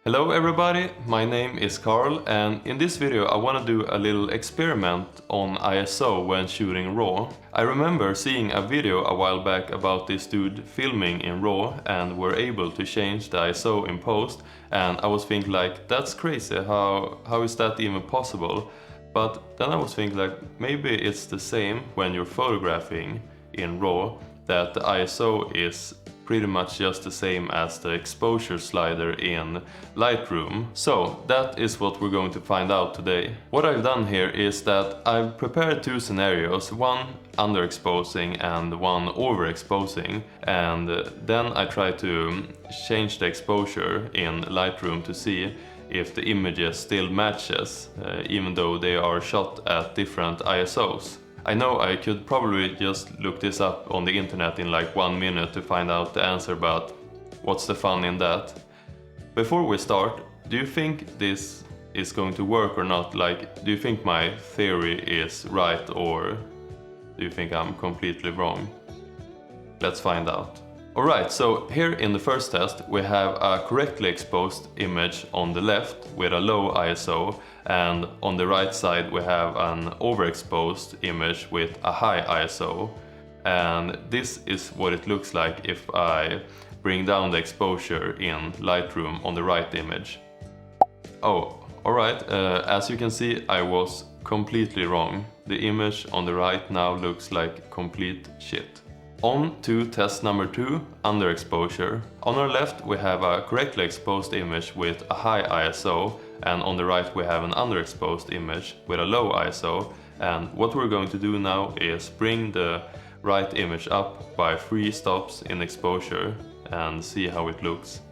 Hello everybody, my name is Carl and in this video I want to do a little experiment on ISO when shooting RAW. I remember seeing a video a while back about this dude filming in RAW and were able to change the ISO in post, and I was thinking like, that's crazy, how is that even possible? But then I was thinking like, maybe it's the same when you're photographing in RAW, that the ISO is pretty much just the same as the exposure slider in Lightroom. So that is what we're going to find out today. What I've done here is that I've prepared two scenarios, one underexposing and one overexposing, and then I try to change the exposure in Lightroom to see if the images still matches, even though they are shot at different ISOs. I know I could probably just look this up on the internet in like 1 minute to find out the answer, but what's the fun in that? Before we start, do you think this is going to work or not? Like, do you think my theory is right or do you think I'm completely wrong? Let's find out. Alright, so here in the first test we have a correctly exposed image on the left with a low ISO, and on the right side we have an overexposed image with a high ISO. And this is what it looks like if I bring down the exposure in Lightroom on the right image. Oh, alright, as you can see I was completely wrong. The image on the right now looks like complete shit. On to test number 2, underexposure. On our left we have a correctly exposed image with a high ISO, and on the right we have an underexposed image with a low ISO. And what we're going to do now is bring the right image up by 3 stops in exposure and see how it looks.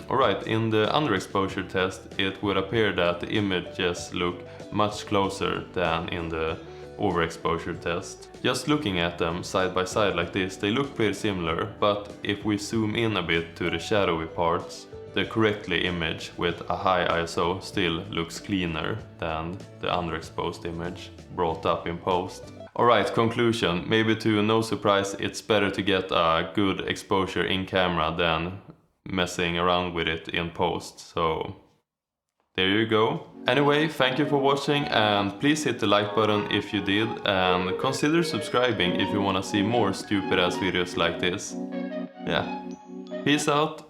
Alright, in the underexposure test it would appear that the images look much closer than in the overexposure test. Just looking at them side by side like this, they look pretty similar, but if we zoom in a bit to the shadowy parts, the correctly image with a high ISO still looks cleaner than the underexposed image brought up in post. Alright, conclusion. Maybe to no surprise it's better to get a good exposure in camera than messing around with it in post, so there you go. Anyway, thank you for watching and please hit the like button if you did, and consider subscribing if you wanna see more stupid ass videos like this. Yeah, peace out.